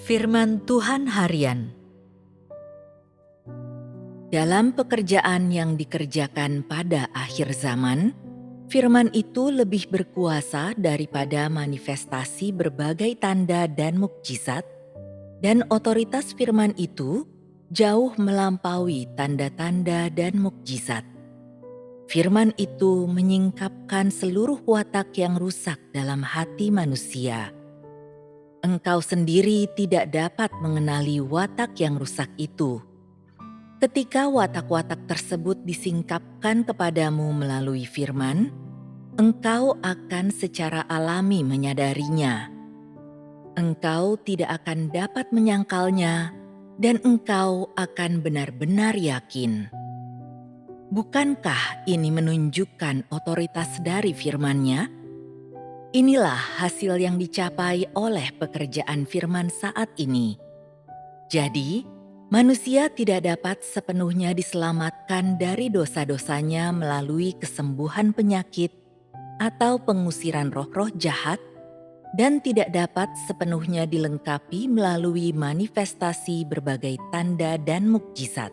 Firman Tuhan Harian. Dalam pekerjaan yang dikerjakan pada akhir zaman, firman itu lebih berkuasa daripada manifestasi berbagai tanda dan mukjizat, dan otoritas firman itu jauh melampaui tanda-tanda dan mukjizat. Firman itu menyingkapkan seluruh watak yang rusak dalam hati manusia. Engkau sendiri tidak dapat mengenali watak yang rusak itu. Ketika watak-watak tersebut disingkapkan kepadamu melalui firman, engkau akan secara alami menyadarinya. Engkau tidak akan dapat menyangkalnya, dan engkau akan benar-benar yakin. Bukankah ini menunjukkan otoritas dari firman-Nya? Inilah hasil yang dicapai oleh pekerjaan firman saat ini. Jadi, manusia tidak dapat sepenuhnya diselamatkan dari dosa-dosanya melalui kesembuhan penyakit atau pengusiran roh-roh jahat, dan tidak dapat sepenuhnya dilengkapi melalui manifestasi berbagai tanda dan mukjizat.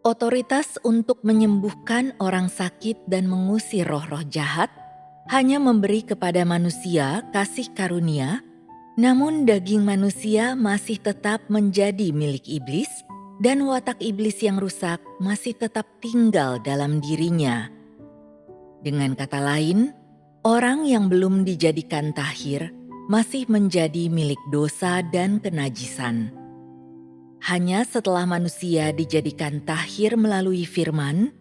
Otoritas untuk menyembuhkan orang sakit dan mengusir roh-roh jahat hanya memberi kepada manusia kasih karunia. Namun daging manusia masih tetap menjadi milik iblis, dan watak iblis yang rusak masih tetap tinggal dalam dirinya. Dengan kata lain, orang yang belum dijadikan tahir masih menjadi milik dosa dan kenajisan. Hanya setelah manusia dijadikan tahir melalui firman,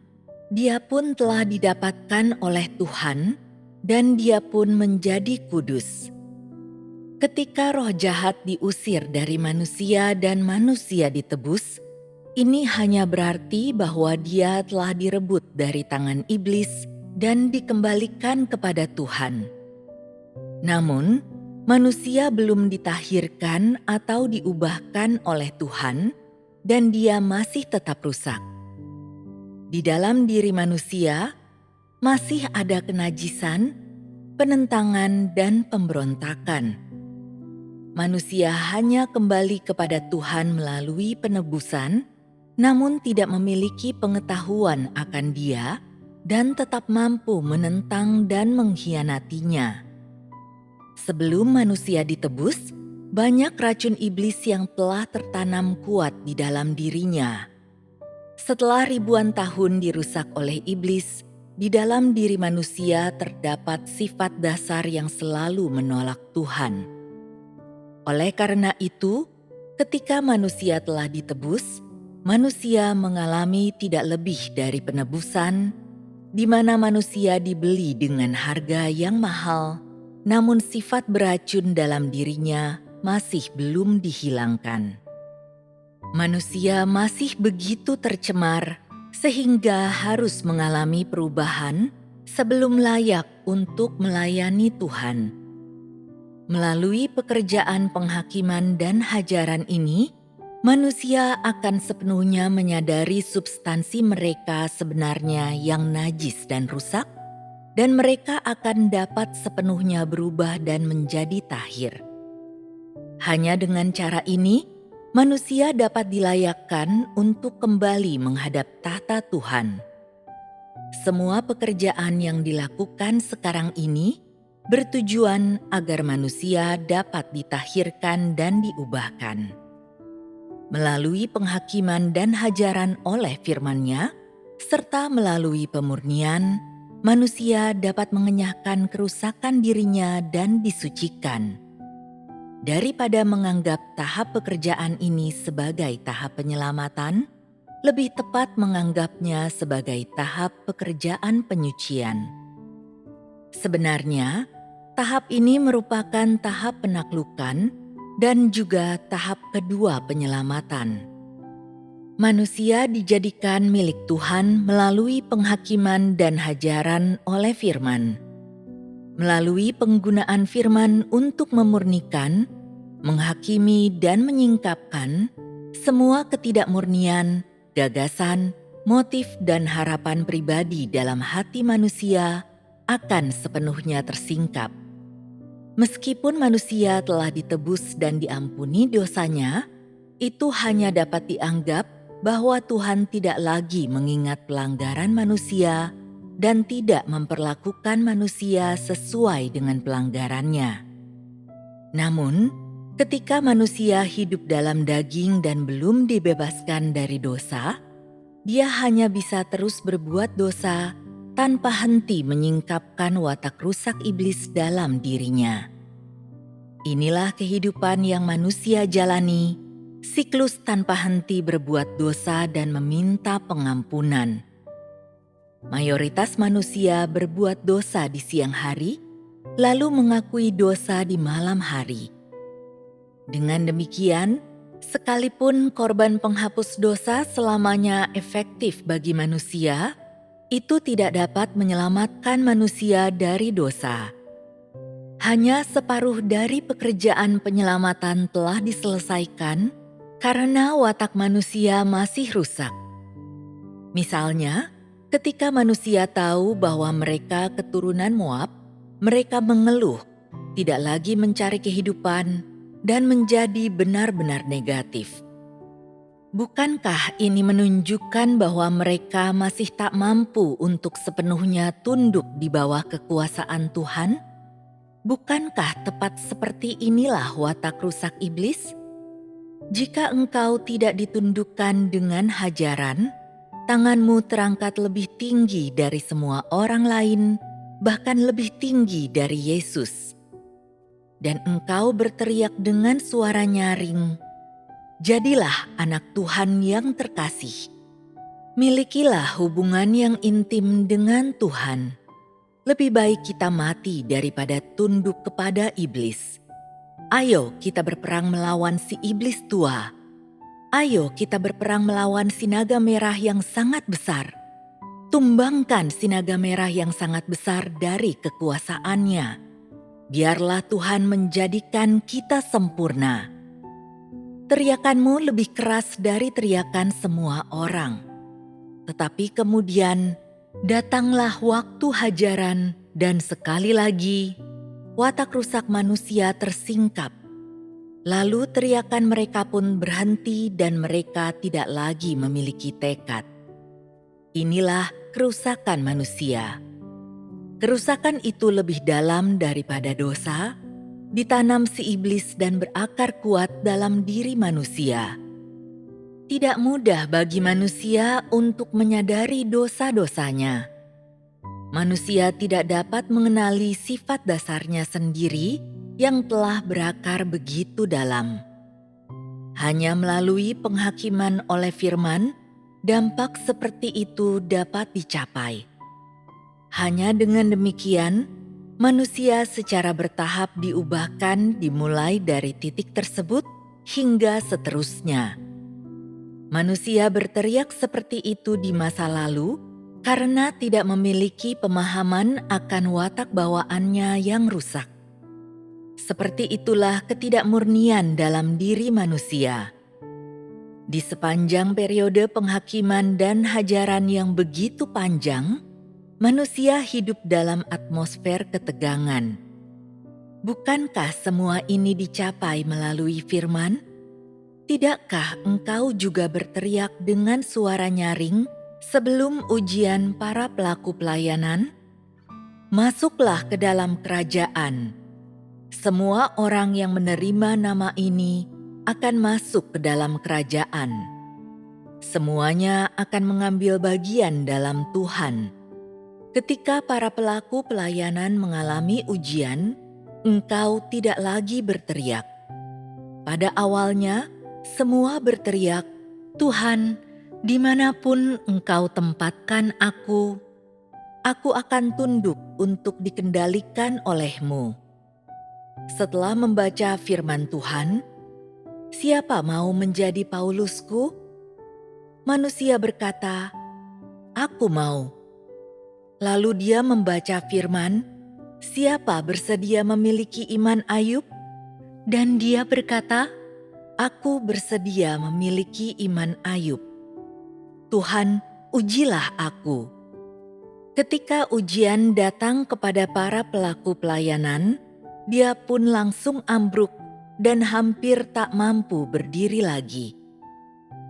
dia pun telah didapatkan oleh Tuhan, dan dia pun menjadi kudus. Ketika roh jahat diusir dari manusia dan manusia ditebus, ini hanya berarti bahwa dia telah direbut dari tangan iblis dan dikembalikan kepada Tuhan. Namun, manusia belum ditahirkan atau diubahkan oleh Tuhan, dan dia masih tetap rusak. Di dalam diri manusia masih ada kenajisan, penentangan, dan pemberontakan. Manusia hanya kembali kepada Tuhan melalui penebusan, namun tidak memiliki pengetahuan akan Dia dan tetap mampu menentang dan mengkhianatinya. Sebelum manusia ditebus, banyak racun iblis yang telah tertanam kuat di dalam dirinya. Setelah ribuan tahun dirusak oleh iblis, di dalam diri manusia terdapat sifat dasar yang selalu menolak Tuhan. Oleh karena itu, ketika manusia telah ditebus, manusia mengalami tidak lebih dari penebusan, di mana manusia dibeli dengan harga yang mahal, namun sifat beracun dalam dirinya masih belum dihilangkan. Manusia masih begitu tercemar, sehingga harus mengalami perubahan sebelum layak untuk melayani Tuhan. Melalui pekerjaan penghakiman dan hajaran ini, manusia akan sepenuhnya menyadari substansi mereka sebenarnya yang najis dan rusak, dan mereka akan dapat sepenuhnya berubah dan menjadi tahir. Hanya dengan cara ini, manusia dapat dilayakkan untuk kembali menghadap tahta Tuhan. Semua pekerjaan yang dilakukan sekarang ini bertujuan agar manusia dapat ditahirkan dan diubahkan. Melalui penghakiman dan hajaran oleh firman-Nya, serta melalui pemurnian, manusia dapat mengenyahkan kerusakan dirinya dan disucikan. Daripada menganggap tahap pekerjaan ini sebagai tahap penyelamatan, lebih tepat menganggapnya sebagai tahap pekerjaan penyucian. Sebenarnya, tahap ini merupakan tahap penaklukan dan juga tahap kedua penyelamatan. Manusia dijadikan milik Tuhan melalui penghakiman dan hajaran oleh firman. Melalui penggunaan firman untuk memurnikan, menghakimi, dan menyingkapkan semua ketidakmurnian, gagasan, motif, dan harapan pribadi dalam hati manusia akan sepenuhnya tersingkap. Meskipun manusia telah ditebus dan diampuni dosanya, itu hanya dapat dianggap bahwa Tuhan tidak lagi mengingat pelanggaran manusia dan tidak memperlakukan manusia sesuai dengan pelanggarannya. Namun, ketika manusia hidup dalam daging dan belum dibebaskan dari dosa, dia hanya bisa terus berbuat dosa tanpa henti menyingkapkan watak rusak iblis dalam dirinya. Inilah kehidupan yang manusia jalani, siklus tanpa henti berbuat dosa dan meminta pengampunan. Mayoritas manusia berbuat dosa di siang hari, lalu mengakui dosa di malam hari. Dengan demikian, sekalipun korban penghapus dosa selamanya efektif bagi manusia, itu tidak dapat menyelamatkan manusia dari dosa. Hanya separuh dari pekerjaan penyelamatan telah diselesaikan karena watak manusia masih rusak. Misalnya, ketika manusia tahu bahwa mereka keturunan Moab, mereka mengeluh, tidak lagi mencari kehidupan, dan menjadi benar-benar negatif. Bukankah ini menunjukkan bahwa mereka masih tak mampu untuk sepenuhnya tunduk di bawah kekuasaan Tuhan? Bukankah tepat seperti inilah watak rusak iblis? Jika engkau tidak ditundukkan dengan hajaran, tanganmu terangkat lebih tinggi dari semua orang lain, bahkan lebih tinggi dari Yesus. Dan engkau berteriak dengan suara nyaring, "Jadilah anak Tuhan yang terkasih." Milikilah hubungan yang intim dengan Tuhan. Lebih baik kita mati daripada tunduk kepada iblis. Ayo kita berperang melawan si iblis tua. Ayo kita berperang melawan si naga merah yang sangat besar. Tumbangkan si naga merah yang sangat besar dari kekuasaannya. Biarlah Tuhan menjadikan kita sempurna. Teriakanmu lebih keras dari teriakan semua orang. Tetapi kemudian datanglah waktu hajaran dan sekali lagi watak rusak manusia tersingkap. Lalu teriakan mereka pun berhenti dan mereka tidak lagi memiliki tekad. Inilah kerusakan manusia. Kerusakan itu lebih dalam daripada dosa, ditanam si iblis dan berakar kuat dalam diri manusia. Tidak mudah bagi manusia untuk menyadari dosa-dosanya. Manusia tidak dapat mengenali sifat dasarnya sendiri yang telah berakar begitu dalam. Hanya melalui penghakiman oleh firman, dampak seperti itu dapat dicapai. Hanya dengan demikian, manusia secara bertahap diubahkan dimulai dari titik tersebut hingga seterusnya. Manusia berteriak seperti itu di masa lalu karena tidak memiliki pemahaman akan watak bawaannya yang rusak. Seperti itulah ketidakmurnian dalam diri manusia. Di sepanjang periode penghakiman dan hajaran yang begitu panjang, manusia hidup dalam atmosfer ketegangan. Bukankah semua ini dicapai melalui firman? Tidakkah engkau juga berteriak dengan suara nyaring sebelum ujian para pelaku pelayanan? Masuklah ke dalam kerajaan. Semua orang yang menerima nama ini akan masuk ke dalam kerajaan. Semuanya akan mengambil bagian dalam Tuhan. Ketika para pelaku pelayanan mengalami ujian, engkau tidak lagi berteriak. Pada awalnya, semua berteriak, "Tuhan, dimanapun engkau tempatkan aku akan tunduk untuk dikendalikan oleh-Mu." Setelah membaca firman Tuhan, siapa mau menjadi Paulusku? Manusia berkata, "Aku mau." Lalu dia membaca firman, siapa bersedia memiliki iman Ayub? Dan dia berkata, "Aku bersedia memiliki iman Ayub." Tuhan, ujilah aku. Ketika ujian datang kepada para pelaku pelayanan, Dia pun langsung ambruk dan hampir tak mampu berdiri lagi.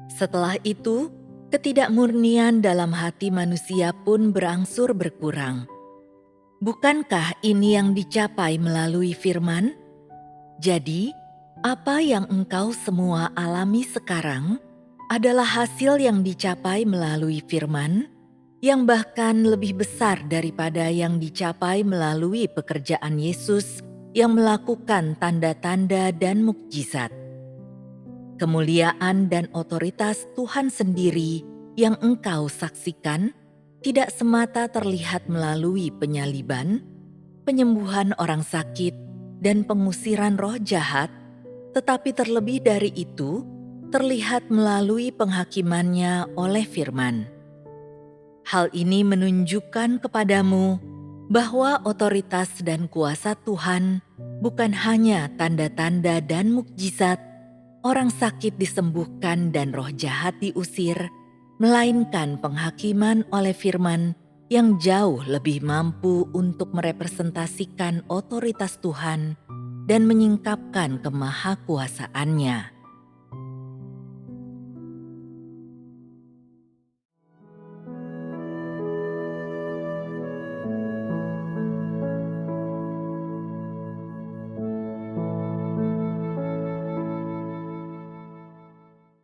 Setelah itu, ketidakmurnian dalam hati manusia pun berangsur berkurang. Bukankah ini yang dicapai melalui firman? Jadi, apa yang engkau semua alami sekarang adalah hasil yang dicapai melalui firman, yang bahkan lebih besar daripada yang dicapai melalui pekerjaan Yesus yang melakukan tanda-tanda dan mukjizat. Kemuliaan dan otoritas Tuhan sendiri yang engkau saksikan tidak semata terlihat melalui penyaliban, penyembuhan orang sakit, dan pengusiran roh jahat, tetapi terlebih dari itu, terlihat melalui penghakimannya oleh firman. Hal ini menunjukkan kepadamu bahwa otoritas dan kuasa Tuhan bukan hanya tanda-tanda dan mukjizat, orang sakit disembuhkan dan roh jahat diusir, melainkan penghakiman oleh firman yang jauh lebih mampu untuk merepresentasikan otoritas Tuhan dan menyingkapkan kemahakuasaannya.